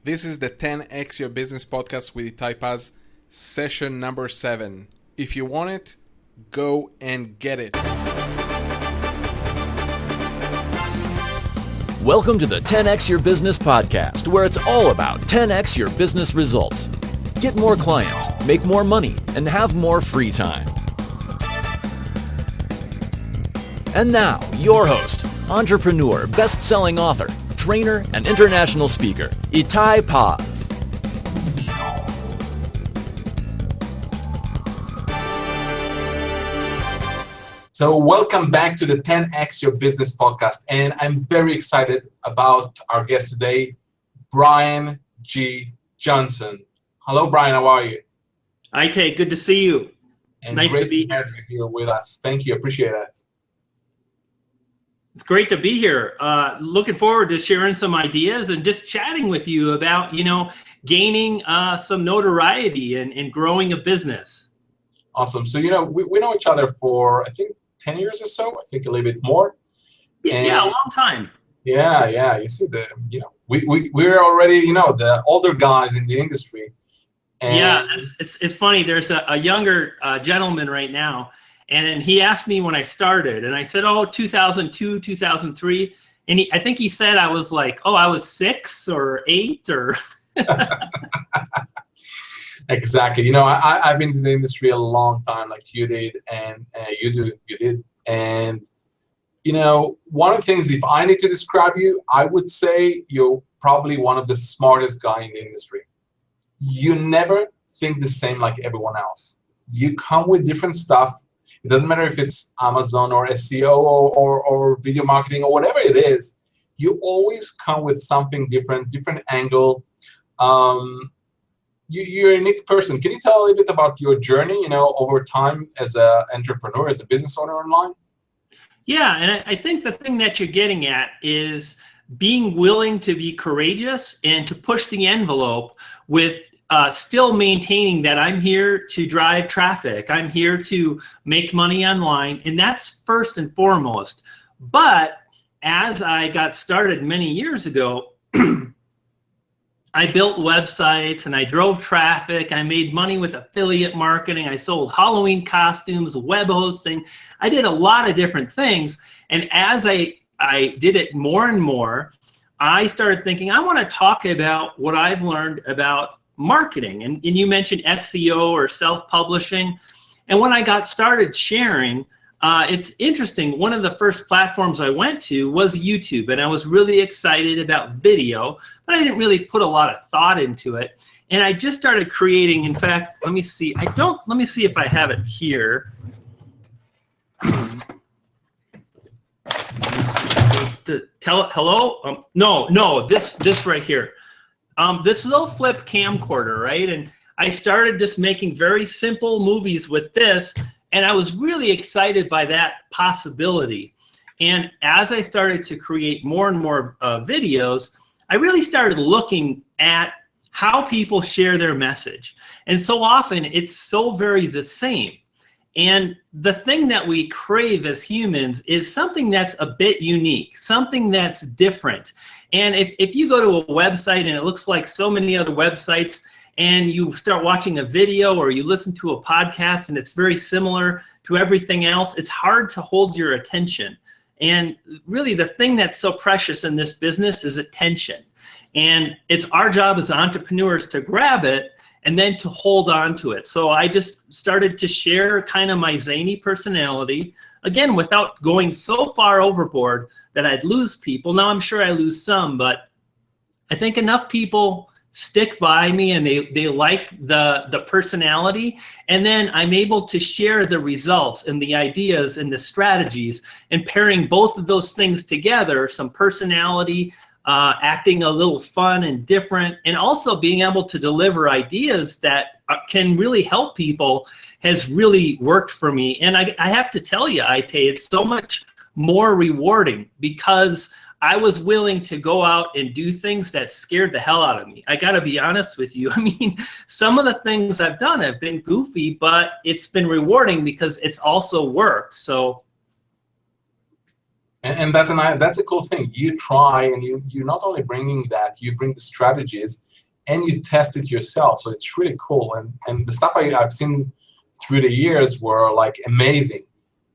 This is the 10x Your Business podcast with Itay Paz, session number 7. If you want it, go and get it. Welcome to the 10x Your Business podcast, where it's all about 10x your business results. Get more clients, make more money, and have more free time. And now, your host, entrepreneur, best-selling author, trainer, and international speaker, Itay Paz. So welcome back to the 10x Your Business podcast. And I'm very excited about our guest today, Brian G. Johnson. Hello, Brian. How are you? Itay, good to see you. And nice great to be have you here with us. Thank you. Appreciate it. It's great to be here. Looking forward to sharing some ideas and just chatting with you about, gaining some notoriety and growing a business. Awesome. So, we know each other for, I think, 10 years or so. I think a little bit more. Yeah, a long time. Yeah. You see, we're already, the older guys in the industry. And yeah, it's funny. There's a younger gentleman right now. And he asked me when I started, and I said, 2002, 2003. And I think he said I was like, I was 6 or 8 or. Exactly. I've been in the industry a long time, like you did, and you did. And, one of the things, if I need to describe you, I would say you're probably one of the smartest guy in the industry. You never think the same like everyone else. You come with different stuff. It doesn't matter if it's Amazon or SEO or video marketing or whatever it is. You always come with something different angle. You're a unique person. Can you tell a little bit about your journey, over time as an entrepreneur, as a business owner online? Yeah, and I think the thing that you're getting at is being willing to be courageous and to push the envelope with still maintaining that I'm here to drive traffic. I'm here to make money online, and that's first and foremost. But as I got started many years ago, I built websites and I drove traffic. I made money with affiliate marketing. I sold Halloween costumes, web hosting. I did a lot of different things. And as I did it more and more, I started thinking, I want to talk about what I've learned about marketing. And you mentioned SEO or self-publishing. And when I got started sharing, it's interesting. One of the first platforms I went to was YouTube, and I was really excited about video, but I didn't really put a lot of thought into it. And I just started creating. In fact, let me see. Let me see if I have it here. Hello? No, this right here. This little flip camcorder, right? And I started just making very simple movies with this, and I was really excited by that possibility. And as I started to create more and more videos, I really started looking at how people share their message. And so often it's so very the same. And the thing that we crave as humans is something that's a bit unique, something that's different. And if you go to a website and it looks like so many other websites, and you start watching a video or you listen to a podcast and it's very similar to everything else, it's hard to hold your attention. And really the thing that's so precious in this business is attention. And it's our job as entrepreneurs to grab it and then to hold on to it. So I just started to share kind of my zany personality, again, without going so far overboard that I'd lose people. Now I'm sure I lose some, but I think enough people stick by me and they like the personality, and then I'm able to share the results and the ideas and the strategies, and pairing both of those things together, some personality, acting a little fun and different, and also being able to deliver ideas that can really help people has really worked for me. And I have to tell you, Itay, it's so much more rewarding because I was willing to go out and do things that scared the hell out of me. I got to be honest with you. I mean, some of the things I've done have been goofy, but it's been rewarding because it's also worked. So And that's a cool thing. You try, and you're not only bringing that, you bring the strategies, and you test it yourself. So it's really cool. And the stuff I've seen through the years were like amazing.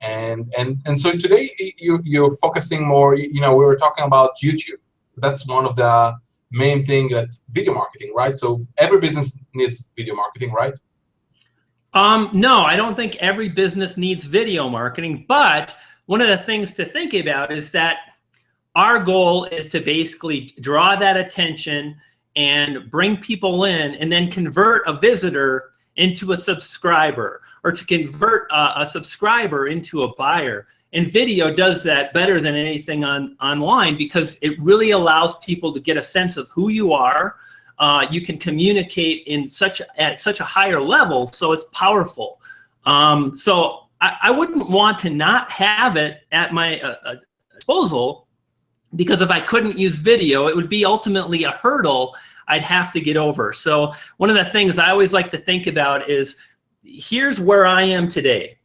And so today you're focusing more, we were talking about YouTube. That's one of the main thing that video marketing, right? So every business needs video marketing, right? No, I don't think every business needs video marketing, but one of the things to think about is that our goal is to basically draw that attention and bring people in and then convert a visitor into a subscriber, or to convert a subscriber into a buyer. And video does that better than anything online, because it really allows people to get a sense of who you are. You can communicate at such a higher level, so it's powerful. So I wouldn't want to not have it at my disposal, because if I couldn't use video, it would be ultimately a hurdle I'd have to get over. So one of the things I always like to think about is, here's where I am today,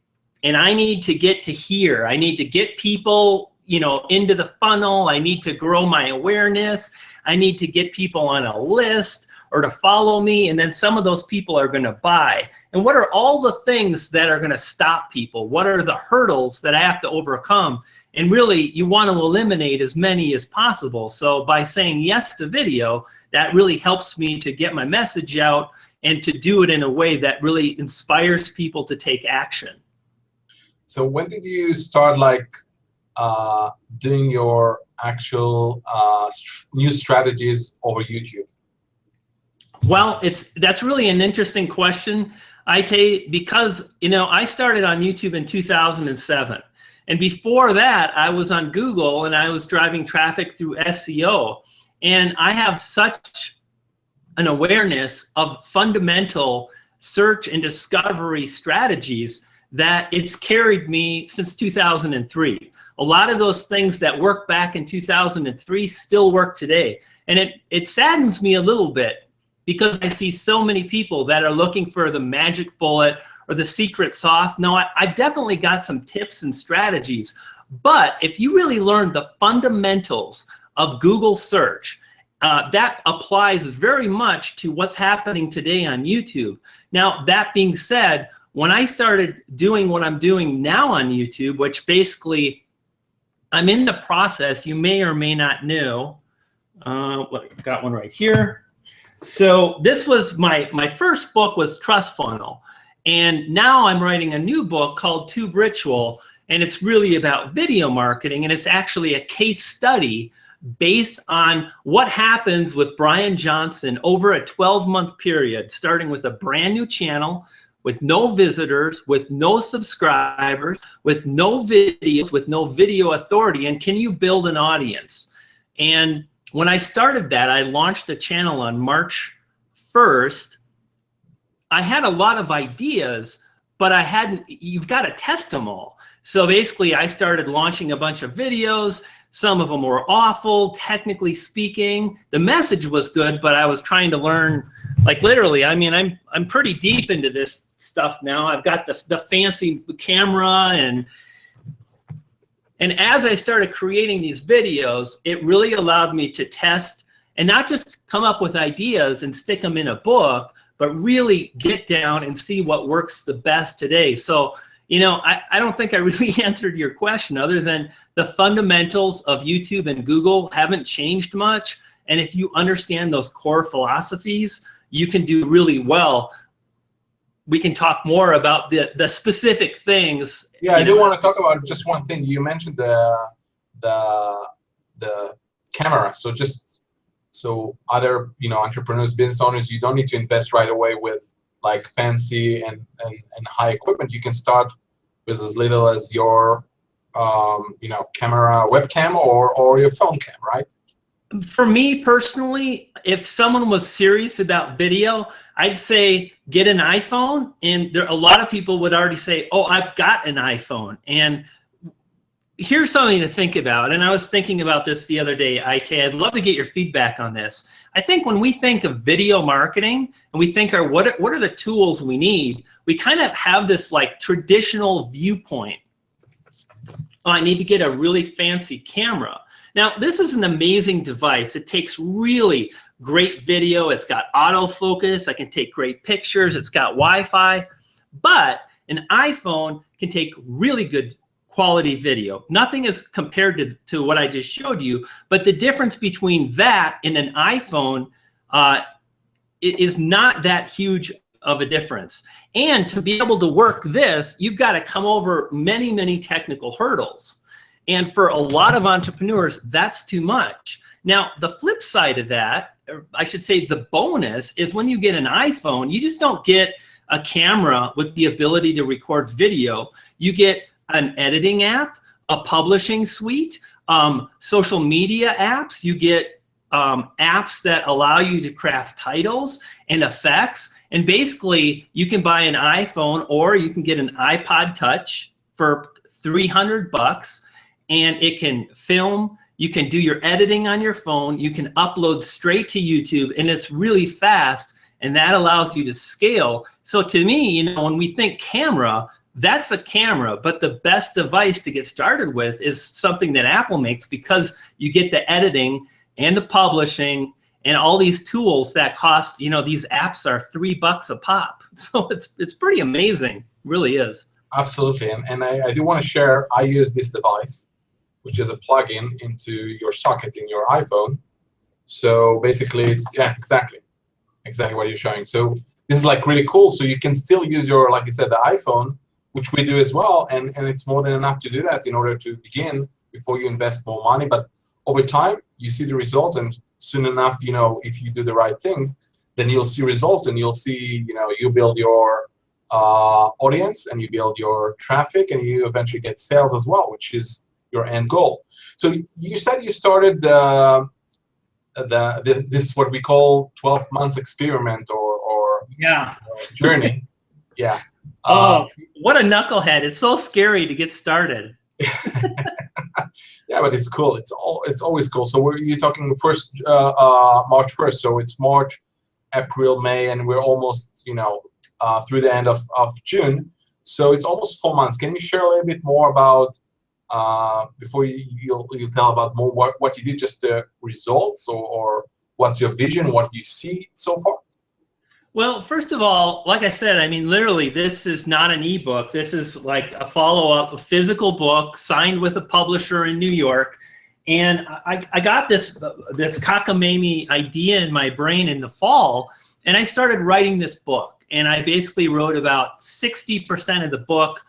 and I need to get to here. I need to get people, into the funnel. I need to grow my awareness. I need to get people on a list or to follow me, and then some of those people are going to buy. And what are all the things that are going to stop people? What are the hurdles that I have to overcome? And really, you want to eliminate as many as possible. So by saying yes to video, that really helps me to get my message out and to do it in a way that really inspires people to take action. So when did you start doing your actual new strategies over YouTube? Well, that's really an interesting question, Itay, because I started on YouTube in 2007. And before that, I was on Google and I was driving traffic through SEO. And I have such an awareness of fundamental search and discovery strategies that it's carried me since 2003. A lot of those things that worked back in 2003 still work today. And it saddens me a little bit, because I see so many people that are looking for the magic bullet or the secret sauce. No, I've definitely got some tips and strategies. But if you really learn the fundamentals of Google search, that applies very much to what's happening today on YouTube. Now, that being said, when I started doing what I'm doing now on YouTube, which basically I'm in the process, you may or may not know, got one right here. So this was my first book was Trust Funnel. And now I'm writing a new book called Tube Ritual, and it's really about video marketing, and it's actually a case study based on what happens with Brian Johnson over a 12-month period, starting with a brand new channel, with no visitors, with no subscribers, with no videos, with no video authority, and can you build an audience? And when I started that, I launched the channel on March 1st. I had a lot of ideas, but you've got to test them all. So basically, I started launching a bunch of videos. Some of them were awful, technically speaking. The message was good, but I was trying to learn, literally, I mean, I'm pretty deep into this stuff now. I've got the fancy camera, and as I started creating these videos, it really allowed me to test and not just come up with ideas and stick them in a book, but really get down and see what works the best today. So, I don't think I really answered your question, other than the fundamentals of YouTube and Google haven't changed much. And if you understand those core philosophies, you can do really well. We can talk more about the specific things. Yeah, I do want to talk about just one thing. You mentioned the camera. So other entrepreneurs, business owners, you don't need to invest right away with fancy and high equipment. You can start with as little as your camera, webcam, or your phone cam, right? For me personally, if someone was serious about video, I'd say get an iPhone. And a lot of people would already say, oh, I've got an iPhone. And here's something to think about. And I was thinking about this the other day, Itay. I'd love to get your feedback on this. I think when we think of video marketing and we think what are the tools we need, we kind of have this traditional viewpoint. Oh, I need to get a really fancy camera. Now, this is an amazing device. It takes really great video. It's got autofocus. I can take great pictures. It's got Wi-Fi. But an iPhone can take really good quality video. Nothing is compared to what I just showed you, but the difference between that and an iPhone is not that huge of a difference. And to be able to work this, you've got to come over many, many technical hurdles. And for a lot of entrepreneurs, that's too much. Now, the flip side of that, or I should say the bonus, is when you get an iPhone, you just don't get a camera with the ability to record video. You get an editing app, a publishing suite, social media apps. You get apps that allow you to craft titles and effects. And basically, you can buy an iPhone or you can get an iPod Touch for $300, and it can film. You can do your editing on your phone. You can upload straight to YouTube, and it's really fast, and that allows you to scale. So to me, you know, when we think camera, that's a camera, but the best device to get started with is something that Apple makes, because you get the editing and the publishing and all these tools that cost, you know, these apps are $3 a pop. So it's pretty amazing, really is. Absolutely, and I do want to share, I use this device, which is a plug-in into your socket in your iPhone. So basically, it's, yeah, exactly what you're showing. So this is like really cool. So you can still use your, like you said, the iPhone, which we do as well, and it's more than enough to do that in order to begin before you invest more money. But over time, you see the results, and soon enough, you know, if you do the right thing, then you'll see results, and you'll see, you know, you build your audience, and you build your traffic, and you eventually get sales as well, which is your end goal. So you said you started this what we call 12 months experiment or yeah, journey. Yeah. Oh, what a knucklehead! It's so scary to get started. Yeah, but it's cool. It's always cool. So you're talking March 1st. So it's March, April, May, and we're almost, you know, through the end of June. So it's almost 4 months. Can you share a little bit more about before you'll tell about more what you did, just the results, or what's your vision, what you see so far? Well, first of all, like I said, I mean, literally, this is not an ebook. This is like a follow-up, a physical book signed with a publisher in New York. And I got this cockamamie idea in my brain in the fall, and I started writing this book. And I basically wrote about 60% of the book,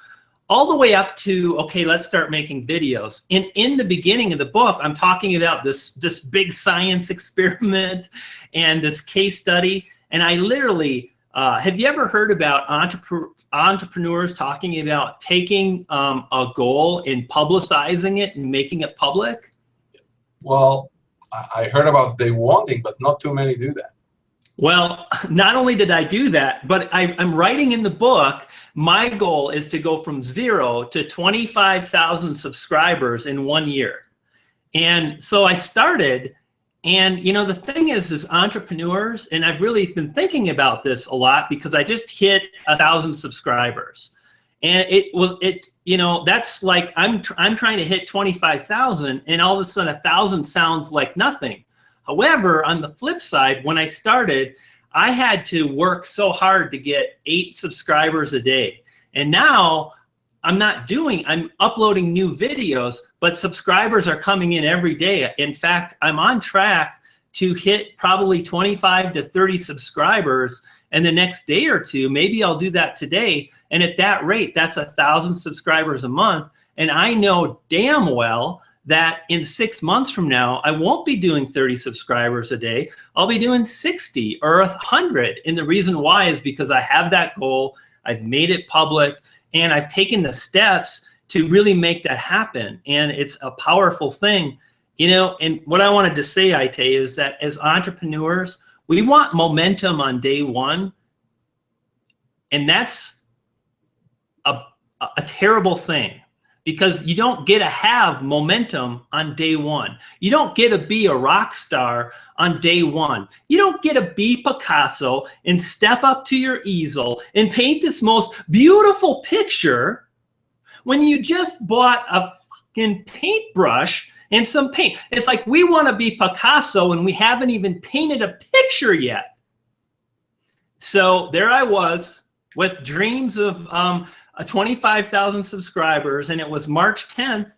all the way up to, okay, let's start making videos. And in the beginning of the book, I'm talking about this big science experiment and this case study. And I literally, have you ever heard about entrepreneurs talking about taking a goal and publicizing it and making it public? Well, I heard about they wanting, but not too many do that. Well, not only did I do that, but I'm writing in the book, my goal is to go from 0 to 25,000 subscribers in 1 year. And so I started. And, you know, the thing is entrepreneurs, and I've really been thinking about this a lot because I just hit 1,000 subscribers. And you know, that's like, I'm trying to hit 25,000, and all of a sudden 1,000 sounds like nothing. However, on the flip side, when I started, I had to work so hard to get 8 subscribers a day. And now I'm uploading new videos, but subscribers are coming in every day. In fact, I'm on track to hit probably 25 to 30 subscribers in the next day or two. Maybe I'll do that today. And at that rate, that's 1,000 subscribers a month. And I know damn well that in 6 months from now, I won't be doing 30 subscribers a day. I'll be doing 60 or 100. And the reason why is because I have that goal. I've made it public. And I've taken the steps to really make that happen. And it's a powerful thing. You know, and what I wanted to say, Itay, is that as entrepreneurs, we want momentum on day one. And that's a terrible thing, because you don't get to have momentum on day one. You don't get to be a rock star on day one. You don't get to be Picasso and step up to your easel and paint this most beautiful picture when you just bought a fucking paintbrush and some paint. It's like we want to be Picasso and we haven't even painted a picture yet. So there I was with dreams of 25,000 subscribers, and it was March 10th.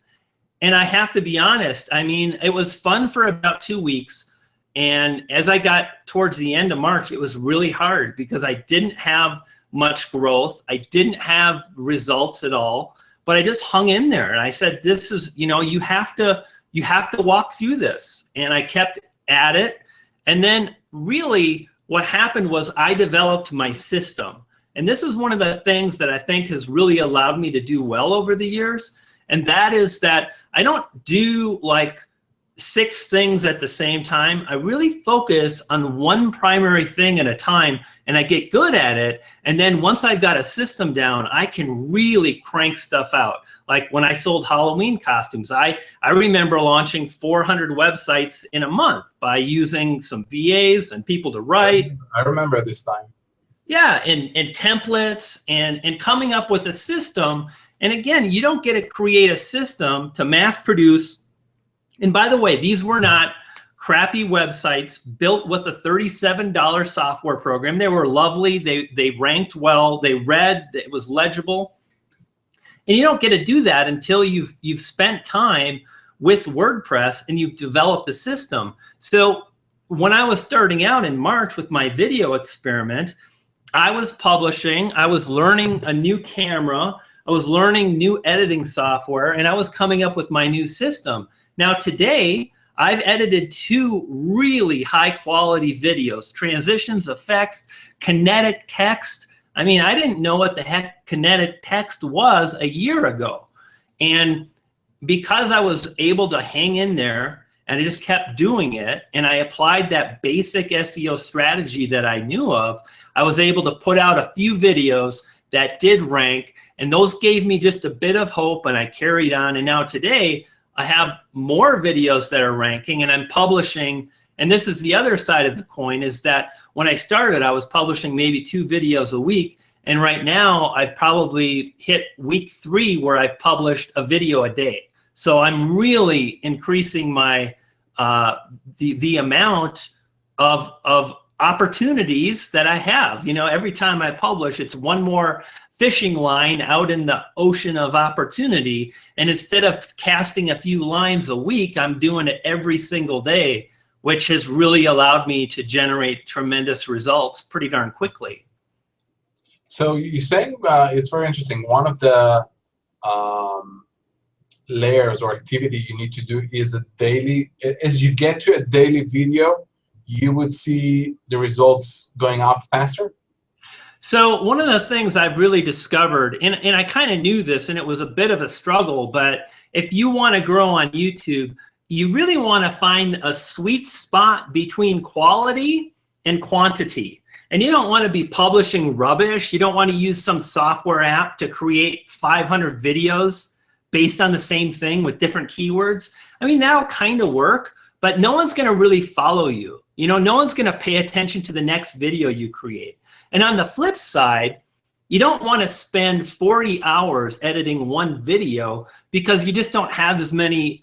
And I have to be honest, I mean, it was fun for about 2 weeks. And as I got towards the end of March, it was really hard because I didn't have much growth. I didn't have results at all, but I just hung in there. And I said, this is, you know, you have to walk through this. And I kept at it. And then really what happened was I developed my system. And this is one of the things that I think has really allowed me to do well over the years. And that is that I don't do like 6 things at the same time. I really focus on one primary thing at a time, and I get good at it. And then once I've got a system down, I can really crank stuff out. Like when I sold Halloween costumes, I remember launching 400 websites in a month by using some VAs and people to write. I remember this time. Yeah, and templates and coming up with a system. And again, you don't get to create a system to mass produce. And by the way, these were not crappy websites built with a $37 software program. They were lovely. They ranked well. They read. It was legible. And you don't get to do that until you've spent time with WordPress and you've developed a system. So when I was starting out in March with my video experiment, I was publishing. I was learning a new camera. I was learning new editing software, and I was coming up with my new system. Now today, I've edited 2 really high quality videos, transitions, effects, kinetic text. I mean, I didn't know what the heck kinetic text was a year ago. And because I was able to hang in there and I just kept doing it, and I applied that basic SEO strategy that I knew of, I was able to put out a few videos that did rank, and those gave me just a bit of hope, and I carried on. And now today, I have more videos that are ranking, and I'm publishing. And this is the other side of the coin, is that when I started, I was publishing maybe 2 videos a week. And right now, I've probably hit week 3 where I've published a video a day. So I'm really increasing my the amount of opportunities that I have. You know, every time I publish, it's one more fishing line out in the ocean of opportunity. And instead of casting a few lines a week, I'm doing it every single day, which has really allowed me to generate tremendous results pretty darn quickly. So you're saying it's very interesting. One of the layers or activity you need to do is a daily, as you get to a daily video, you would see the results going up faster? So one of the things I've really discovered, and I kind of knew this, and it was a bit of a struggle, but if you want to grow on YouTube, you really want to find a sweet spot between quality and quantity. And you don't want to be publishing rubbish. You don't want to use some software app to create 500 videos based on the same thing with different keywords. I mean, that'll kind of work, but no one's going to really follow you. You know, no one's going to pay attention to the next video you create. And on the flip side, you don't want to spend 40 hours editing one video because you just don't have as many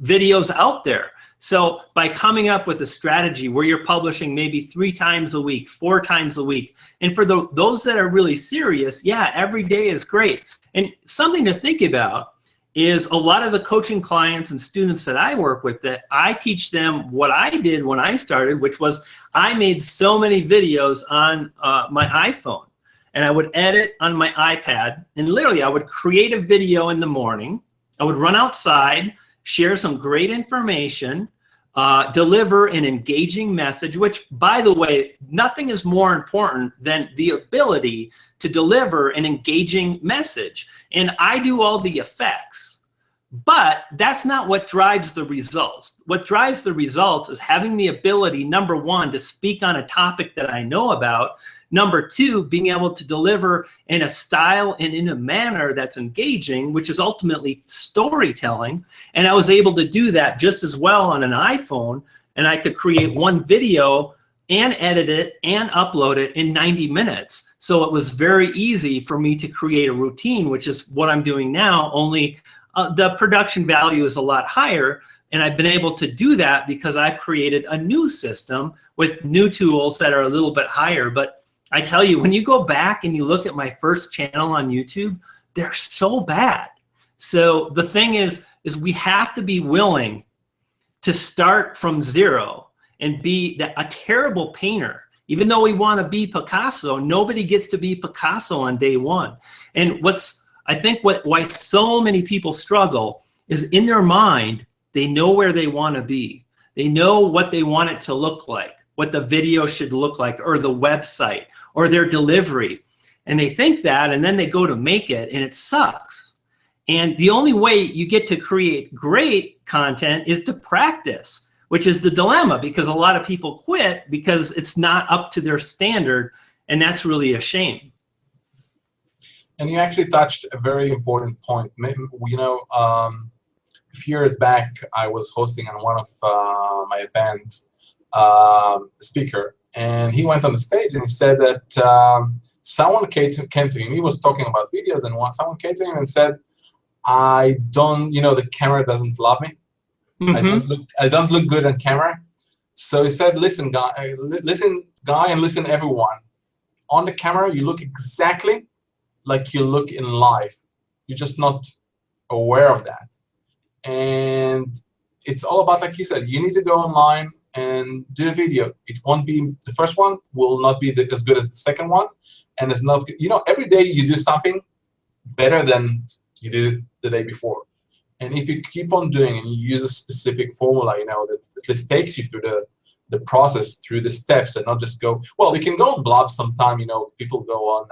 videos out there. So by coming up with a strategy where you're publishing maybe 3 times a week, 4 times a week, and for those that are really serious, yeah, every day is great. And something to think about is a lot of the coaching clients and students that I work with, that I teach them what I did when I started, which was I made so many videos on my iPhone, and I would edit on my iPad, and literally I would create a video in the morning, I would run outside, share some great information, deliver an engaging message, which, by the way, nothing is more important than the ability to deliver an engaging message. And I do all the effects, but that's not what drives the results. What drives the results is having the ability, number 1, to speak on a topic that I know about. Number 2, being able to deliver in a style and in a manner that's engaging, which is ultimately storytelling. And I was able to do that just as well on an iPhone, and I could create one video and edit it and upload it in 90 minutes. So it was very easy for me to create a routine, which is what I'm doing now, only the production value is a lot higher. And I've been able to do that because I've created a new system with new tools that are a little bit higher. But I tell you, when you go back and you look at my first channel on YouTube, they're so bad. So the thing is we have to be willing to start from zero and be a terrible painter. Even though we want to be Picasso, nobody gets to be Picasso on day one. And I think why so many people struggle is in their mind, they know where they want to be. They know what they want it to look like, what the video should look like, or the website, or their delivery. And they think that, and then they go to make it, and it sucks. And the only way you get to create great content is to practice, which is the dilemma, because a lot of people quit because it's not up to their standard, and that's really a shame. And you actually touched a very important point. You know, a few years back, I was hosting on one of my events, speaker, and he went on the stage and he said that someone came to him. He was talking about videos, and someone came to him and said, "I don't, you know, the camera doesn't love me. Mm-hmm. I don't look good on camera." So he said, "Listen, guy, and listen, everyone. On the camera, you look exactly like you look in life. You're just not aware of that." And it's all about, like you said, you need to go online and do a video. It won't be, the first one will not be as good as the second one. And it's not, you know, every day you do something better than you did the day before. And if you keep on doing and you use a specific formula, you know, that at least takes you through the process, through the steps, and not just go, well, you can go on blog sometime, you know, people go on,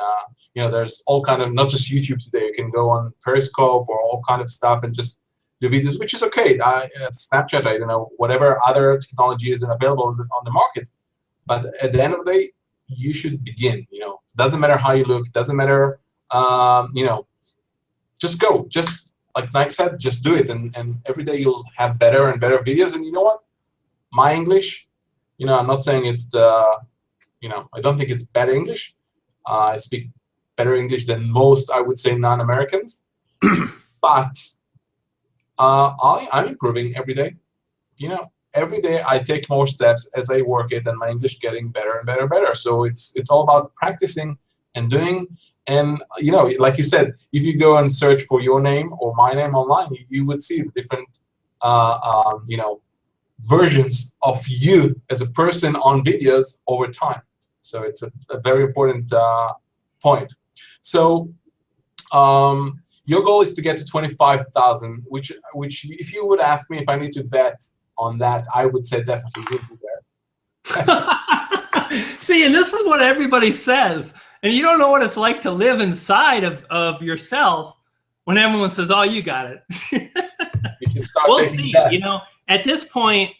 you know, there's all kind of, not just YouTube today, you can go on Periscope or all kind of stuff and just do videos, which is okay. Snapchat, I don't know, whatever other technology is available on the market. But at the end of the day, you should begin, you know. Doesn't matter how you look, doesn't matter, you know, just go. Just, like Mike said, just do it. And every day you'll have better and better videos. And you know what? My English, you know, I'm not saying it's you know, I don't think it's bad English. I speak better English than most, I would say, non-Americans. But I'm improving every day. You know, every day I take more steps as I work it, and my English getting better and better and better. So it's all about practicing and doing. And you know, like you said, if you go and search for your name or my name online, you would see the different you know, versions of you as a person on videos over time. So it's a very important point. So your goal is to get to 25,000, which if you would ask me if I need to bet on that, I would say definitely you'll be there. See, and this is what everybody says. And you don't know what it's like to live inside of yourself when everyone says, "Oh, you got it." We'll see. Bets. You know, at this point,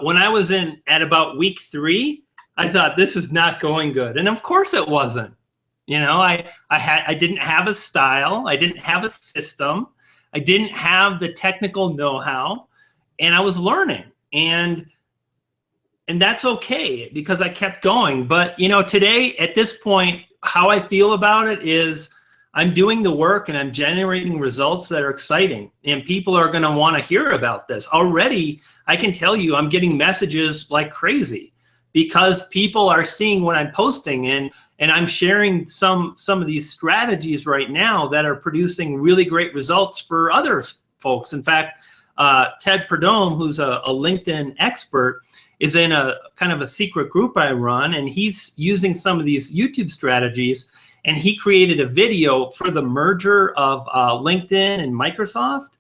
when I was at about week 3, I thought this is not going good, and of course it wasn't. You know, I didn't have a style, I didn't have a system, I didn't have the technical know-how, and I was learning, and that's okay because I kept going. But you know, today at this point, how I feel about it is I'm doing the work and I'm generating results that are exciting, and people are going to want to hear about this. Already, I can tell you I'm getting messages like crazy because people are seeing what I'm posting, and I'm sharing some of these strategies right now that are producing really great results for other folks. In fact, Ted Perdome, who's a LinkedIn expert, is in a kind of a secret group I run, and he's using some of these YouTube strategies, and he created a video for the merger of LinkedIn and Microsoft,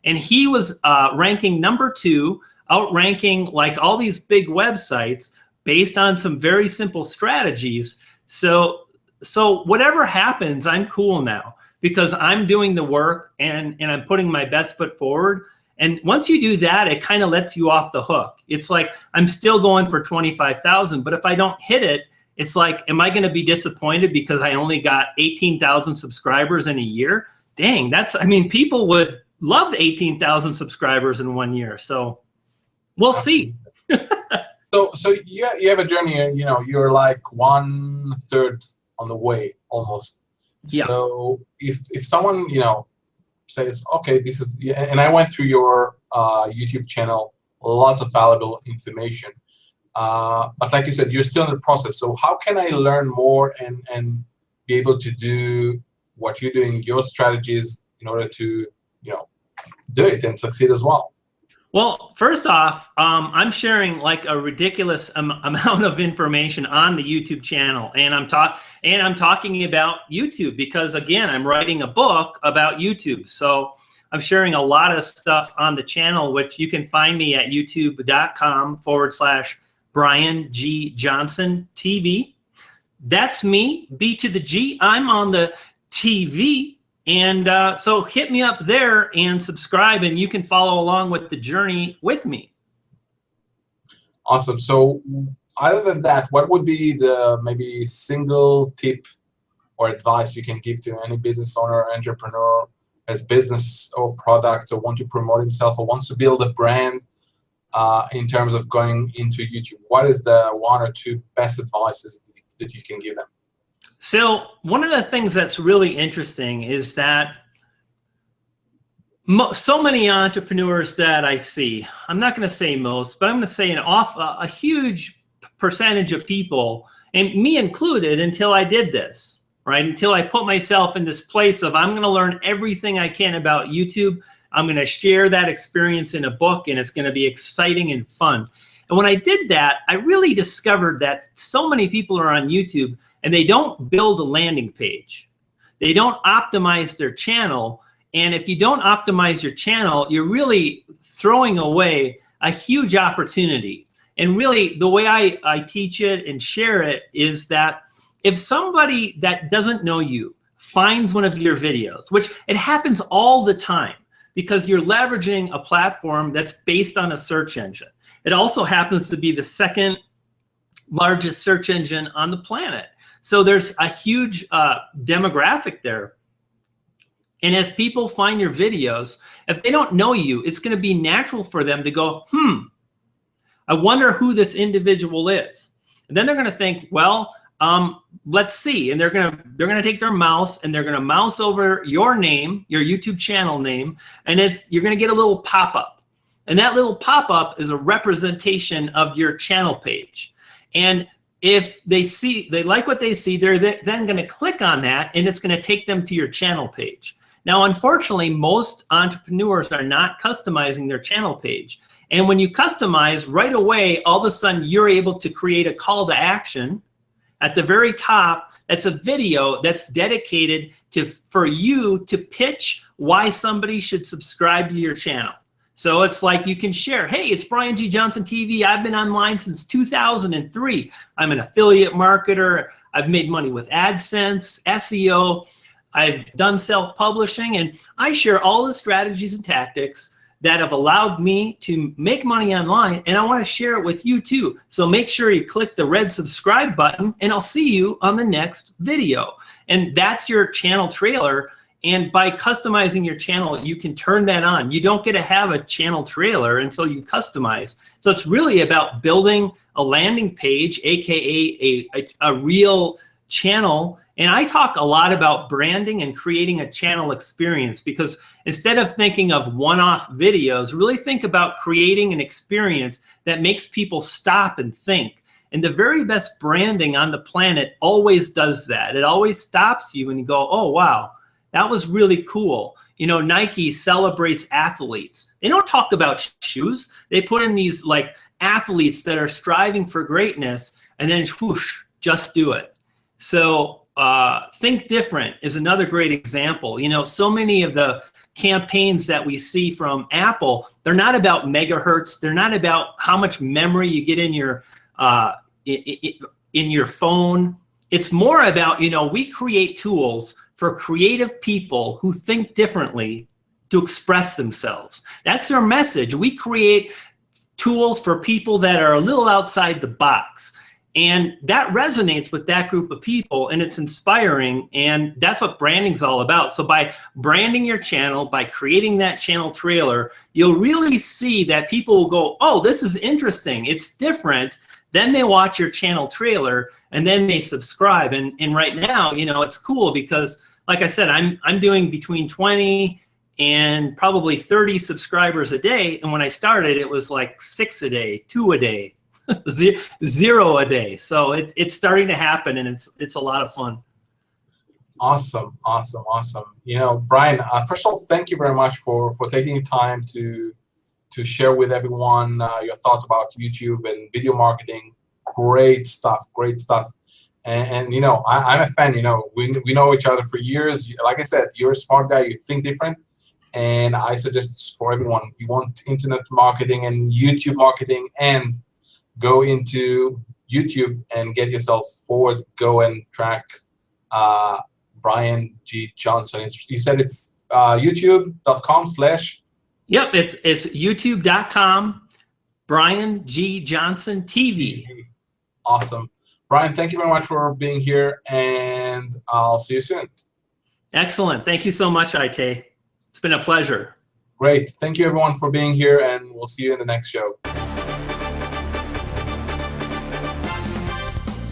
and he was ranking number 2, outranking like all these big websites based on some very simple strategies. So whatever happens, I'm cool now because I'm doing the work and I'm putting my best foot forward. And once you do that, it kind of lets you off the hook. It's like, I'm still going for 25,000, but if I don't hit it, it's like, am I going to be disappointed because I only got 18,000 subscribers in a year? Dang, I mean, people would love 18,000 subscribers in 1 year. So we'll see. So you have a journey, you know, you're like 1/3 on the way almost. Yeah. So if someone, you know, says, okay, this is, and I went through your YouTube channel, lots of valuable information. But like you said, you're still in the process. So how can I learn more and be able to do what you're doing, your strategies, in order to, do it and succeed as well? Well, first off, I'm sharing like a ridiculous amount of information on the YouTube channel, and I'm talking about YouTube because, again, I'm writing a book about YouTube. So I'm sharing a lot of stuff on the channel, which you can find me at youtube.com/Brian G. Johnson TV. That's me, B to the G. I'm on the TV. And so hit me up there and subscribe, and you can follow along with the journey with me. Awesome. So other than that, what would be the maybe single tip or advice you can give to any business owner or entrepreneur as business or products, or want to promote himself or wants to build a brand in terms of going into YouTube? What is the one or two best advices that you can give them? So one of the things that's really interesting is that so many entrepreneurs that I see, I'm not going to say most, but I'm going to say a huge percentage of people, and me included, until I did this, right? Until I put myself in this place of, I'm going to learn everything I can about YouTube. I'm going to share that experience in a book, and it's going to be exciting and fun. And when I did that, I really discovered that so many people are on YouTube and they don't build a landing page. They don't optimize their channel. And if you don't optimize your channel, you're really throwing away a huge opportunity. And really, the way I teach it and share it is that if somebody that doesn't know you finds one of your videos, which it happens all the time because you're leveraging a platform that's based on a search engine. It also happens to be the second largest search engine on the planet. So there's a huge demographic there. And as people find your videos, if they don't know you, it's going to be natural for them to go, I wonder who this individual is. And then they're going to think, well, let's see. And they're going to take their mouse and they're going to mouse over your name, your YouTube channel name, and you're going to get a little pop-up. And that little pop-up is a representation of your channel page. And if they like what they see, they're then going to click on that, and it's going to take them to your channel page. Now, unfortunately, most entrepreneurs are not customizing their channel page. And when you customize, right away, all of a sudden, you're able to create a call to action at the very top. That's a video that's dedicated for you to pitch why somebody should subscribe to your channel. So it's like you can share, hey, it's Brian G. Johnson TV. I've been online since 2003. I'm an affiliate marketer. I've made money with AdSense, SEO. I've done self-publishing, and I share all the strategies and tactics that have allowed me to make money online, and I want to share it with you too. So make sure you click the red subscribe button, and I'll see you on the next video. And that's your channel trailer. And by customizing your channel, you can turn that on. You don't get to have a channel trailer until you customize. So it's really about building a landing page, AKA a real channel. And I talk a lot about branding and creating a channel experience, because instead of thinking of one-off videos, really think about creating an experience that makes people stop and think. And the very best branding on the planet always does that. It always stops you and you go, oh, wow. That was really cool. You know, Nike celebrates athletes. They don't talk about shoes. They put in these like athletes that are striving for greatness, and then whoosh, just do it. So think different is another great example. You know, so many of the campaigns that we see from Apple, they're not about megahertz. They're not about how much memory you get in your phone. It's more about, you know, we create tools for creative people who think differently to express themselves. That's their message. We create tools for people that are a little outside the box. And that resonates with that group of people, and it's inspiring, and that's what branding's all about. So by branding your channel, by creating that channel trailer, you'll really see that people will go, oh, this is interesting, it's different. Then they watch your channel trailer, and then they subscribe. And right now, you know, it's cool because, like I said, I'm doing between 20 and probably 30 subscribers a day. And when I started, it was like 6 a day, 2 a day, 0 a day. So it's starting to happen, and it's a lot of fun. Awesome. You know, Brian, first of all, thank you very much for taking the time to share with everyone your thoughts about YouTube and video marketing. Great stuff. And you know, I'm a fan. You know, we know each other for years. Like I said, you're a smart guy. You think different. And I suggest for everyone, you want internet marketing and YouTube marketing, and go into YouTube and get yourself forward. Go and track Brian G. Johnson. You said it's youtube.com/ Yep, it's youtube.com, Brian G. Johnson TV. Awesome. Brian, thank you very much for being here, and I'll see you soon. Excellent. Thank you so much, Itay. It's been a pleasure. Great. Thank you, everyone, for being here, and we'll see you in the next show.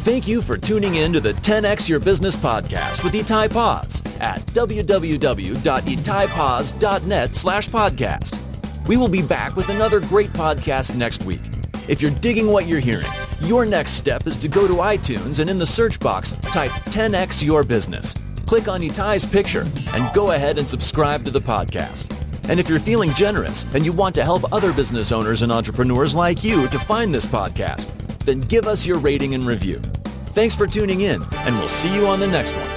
Thank you for tuning in to the 10X Your Business podcast with Itay Paz at www.itaypaz.net/podcast. We will be back with another great podcast next week. If you're digging what you're hearing, your next step is to go to iTunes and in the search box, type 10X Your Business. Click on Itay's picture and go ahead and subscribe to the podcast. And if you're feeling generous and you want to help other business owners and entrepreneurs like you to find this podcast, then give us your rating and review. Thanks for tuning in, and we'll see you on the next one.